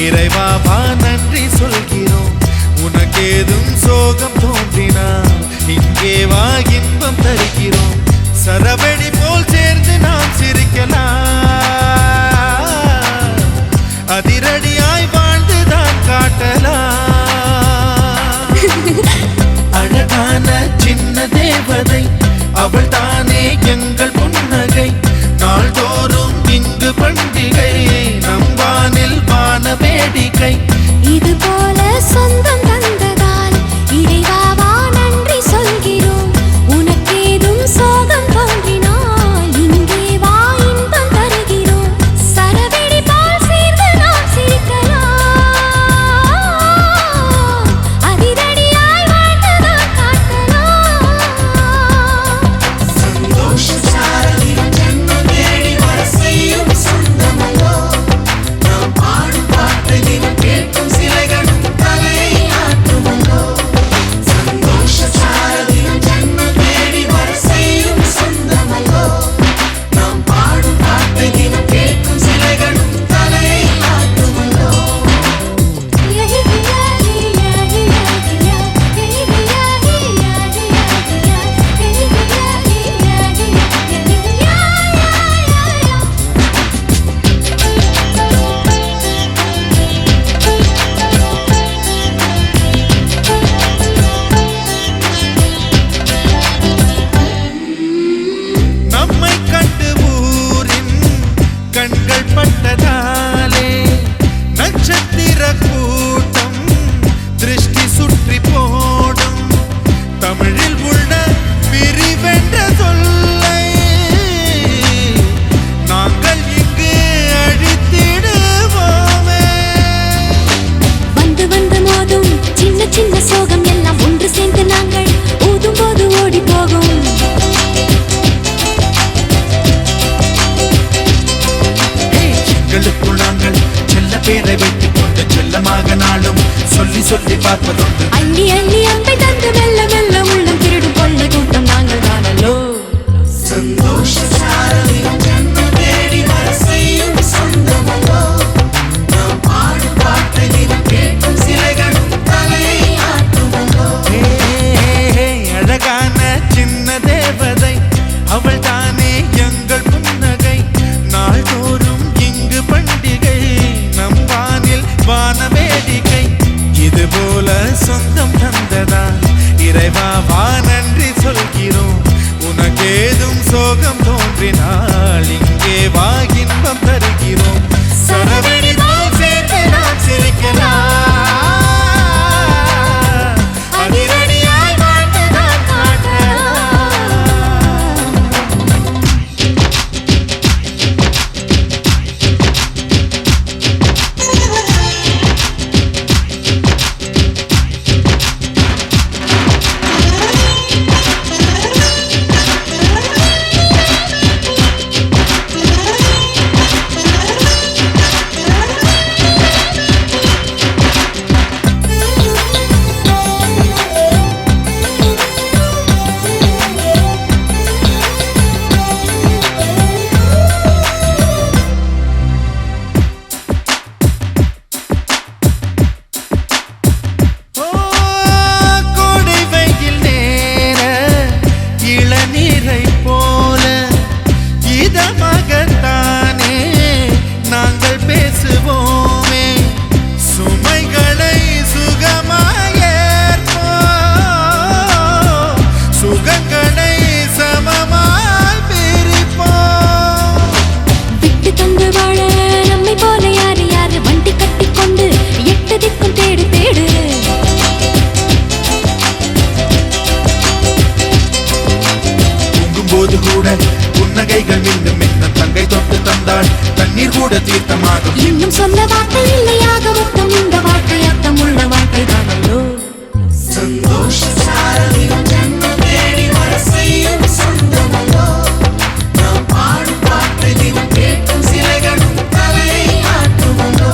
இறைவாவா நன்றி சொல்கிறோம். உனக்கேதும் சோகம் தோன்றினால் இங்கே வா இன்பம் தருகிறோம். சரவெடி போல் சேர்ந்து நாம் சிரிக்கலாம், அதிரடியாய் வாழ்ந்துதான் காட்டலாம். அழகான சின்ன தேவதை அவள் தானே எங்கள் புன்னகை. நாள்தோறும் இங்கு பண்டிகை, நம் வானில் வான வேடிக்கை. இது போல சொந்தம் தந்ததால் இறைவாவா நன்றி சொல்கிறோம். உனக்கேதும் சோகம் தோன்றினால் இங்கே வா இன்பம் தருகிறோம். சரவெடி போல் சேர்ந்து நாம் சிரிக்கலாம், அதிரடியாய் வாழ்ந்துதான் காட்டலாம். சந்தோஷ சாரதியின் ஜென்மம் தேடி வர செய்யும் சொந்தமல்லோ. நாம் பாடும் பாட்டை தினம் கேட்கும் சிலைகளும் தலையை ஆட்டுமல்லோ. சந்தோஷ சாரதியின் ஜென்மம் தேடி வர செய்யும் சொந்தமல்லோ. நாம் பாடும் பாட்டை தினம் கேட்கும் சிலைகளும் தலையை ஆட்டுமல்லோ. நம்மை கண்டு ஊரின் கண்கள் பட்டதாலே நட்சத்திர கூட்டம் திருஷ்டி சுற்றி போடும். தமிழில் உள்ள பிரிவென்ற சொல்லை நாங்கள் இங்கு அழித்திடுவோமே. வந்து வந்து மோதும் சின்ன சின்ன சோகம் எல்லாம் ஒன்று சேர்ந்து நாங்கள் ஊதும் போது ஓடி போகும். எங்களுக்குள் நாங்கள் செல்ல பேரை வைத்துக் கொண்டு செல்லமாக நாளும் சொல்லி சொல்லி பார்ப்பதுண்டு. அள்ளி அள்ளி அன்பை தந்து மெல்ல மெல்ல உள்ளம் திருடும் கொள்ளை கூட்டம் நாங்கள் தானல்லோ. சந்தோஷ சாரதியின் ஜென்மம் தேடி வர செய்யும் சொந்தமல்லோ. நாம் பாடும் பாட்டை தினம் கேட்கும் சிலைகளும் தலையை ஆட்டுமல்லோ. அழகான சின்ன தேவதை அவள் தானே எங்கள் புன்னகை. நாள்தோறும் இங்கு பண்டிகை, நம் வானில் வான வேடிக்கை. இது போல சொந்தம் தந்ததா இறைவாவா நன்றி சொல்கிறோம். உனக்கேதும் சோகம் தோன்றினால் இங்கே வா இன்பம் தருகிறோம். சரவெடி போல் சேர்ந்து நாம் சிரிக்கலாம், அதிரடியாய் வாழ்ந்துதான் காட்டலாம். கோடை வெயில் நேர இளநீரை போல இதமாகத்தானே நாங்கள் பேசுவோமே. சுமைகளை சுகமாயேற்போம், சுகங்களை சமமாய் பிரிப்போம். விட்டு தந்து வாழ நம்மை போல யாரு யாரு வண்டி கட்டி கொண்டு எட்டு திக்கும் தேடு தேடு. தூங்கும்போது கூட புன்னகைகள் மீண்டும் இன்னும் தங்கை தொட்டு தந்தாள் தண்ணீர் கூட தீர்த்தமாகும். இன்னும் சொல்ல வார்த்தை இல்லையாக மொத்தம் இந்த வாழ்க்கை அர்த்தம் உள்ள வாழ்க்கை தானல்லோ. சந்தோஷ சாரதியின் ஜென்மம் தேடி வர செய்யும் சொந்தமல்லோ. நாம் பாடும் பாட்டை தினம் கேட்கும் சிலைகளும் தலையை ஆட்டுமல்லோ.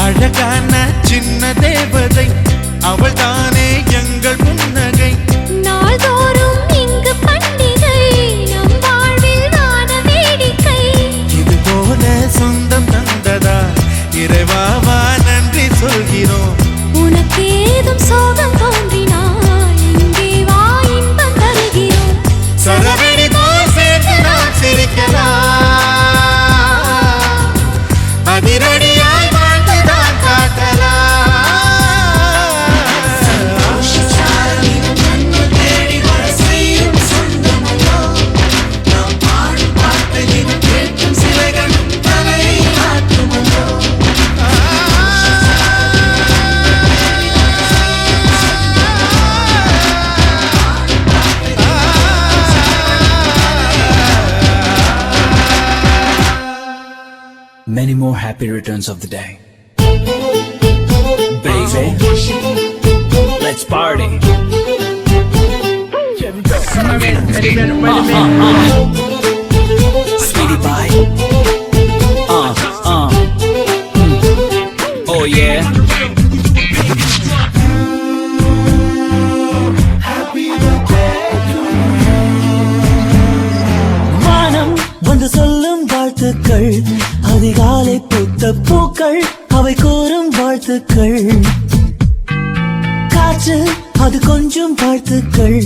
அழகான சின்ன தேவதை அவள் தானே எங்கள் புன்னகை. நாள்தோறும் இங்கு பண்டிகை, நம் வாழ்வில் வான வேடிக்கை. இது போல சொந்தம் தந்ததா இறைவா many more happy returns of the day. Baby, let's party. Sweetie pie. Oh yeah. வானம் வந்து சொல்லும் வாழ்த்துக்கள், அதிகாலை பூத்த பூக்கள் அவை கூறும் வாழ்த்துக்கள். காற்று அது கொஞ்சம் வாழ்த்துக்கள்,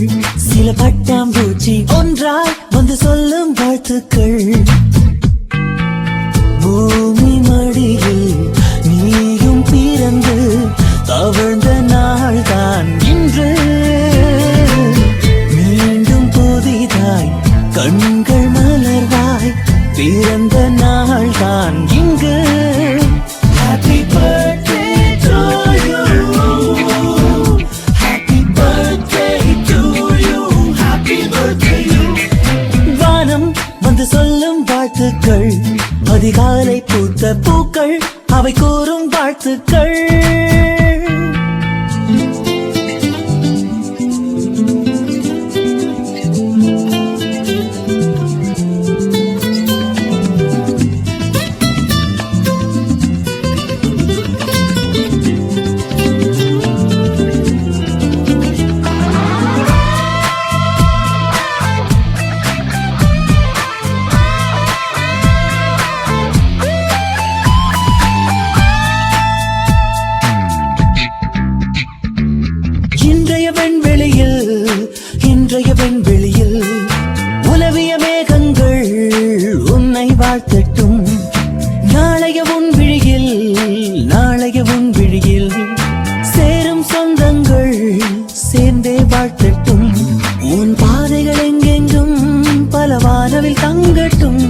சில பட்டாம்பூச்சி ஒன்றாய் வந்து சொல்லும் வாழ்த்துக்கள். பூமி மடியில் நீயும் பிறந்து தவழ்ந்த நாள்தான் இன்று. மீண்டும் புதிதாய் கண்கள் மலர்வாய் பிறந்த நாள்தான் இங்கு. Happy birthday to you, happy birthday to you, happy birthday you. வானம் வந்து சொல்லும் வாழ்த்துக்கள், அதிகாலை பூத்த பூக்கள் அவை கூறும் வாழ்த்துக்கள். இன்றைய வெண்வெளியில் உலவிய மேகங்கள் உன்னை வாழ்த்தட்டும். நாளைய உன் விழியில் சேரும் சொந்தங்கள் சேர்ந்தே வாழ்த்தட்டும். உன் பாதைகள் எங்கெங்கும் பல வானவில் தங்கட்டும்.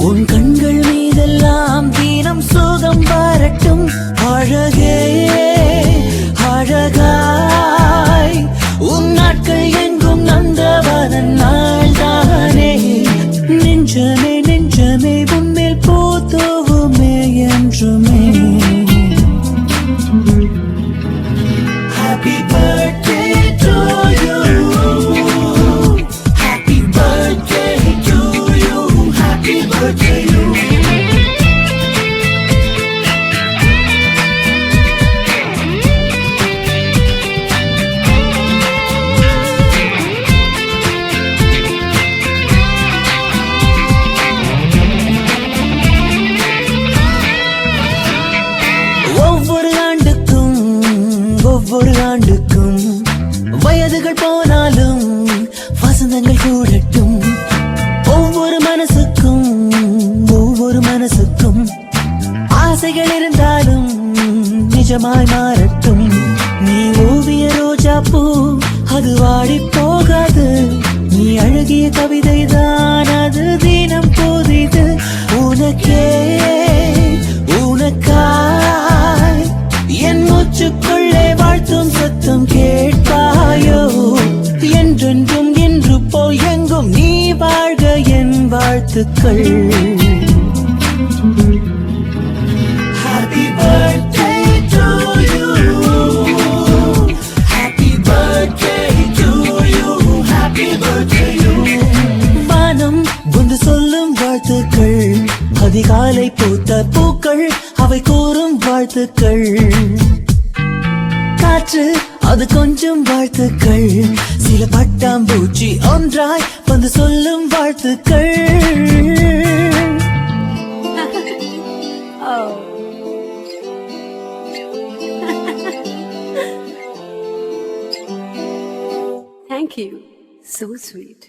உன் கண்கள் மீதெல்லாம் தீனம் சோகம் வரட்டும். அழகே அழகாய் உன் நாட்கள் எங்கும் நந்தவனன் நாள்தானே. நெஞ்சமே நெஞ்சமே உன்மேல் போத்தோவுமே என்றுமே. Happy birthday to you, happy birthday to you, happy birthday you. ஒவ்வொரு ஆண்டுக்கும் வயதுகள் போனாலும் வசந்தங்கள் கூடட்டும். ஒவ்வொரு மனசுக்கும் ஆசைகள் இருந்தாலும் நிஜமாய் மாறட்டும். நீ ஓவிய ரோஜா பூ அது வாடி போகாது. நீ அழகிய கவிதை தான் அது தினம் புதிது. உனக்காய் என் மூச்சுக்குள்ளே வாழ்த்தும் சத்தம் கேட்பாயோ. என்றென்றும் என்று போல் எங்கும் நீ வாழ்க என் வாழ்த்துக்கள். Happy birthday to you, happy birthday to you, happy birthday you. வானம் வந்து சொல்லும் வாழ்த்துக்கள், அதிகாலை பூத்த பூக்கள் அவை கூறும் வாழ்த்துக்கள். காற்று அது கொஞ்சம் வாழ்த்துக்கள், சில பட்டாம்பூச்சி ஒன்றாய் வந்து சொல்லும் வாழ்த்துக்கள். Thank you. So sweet.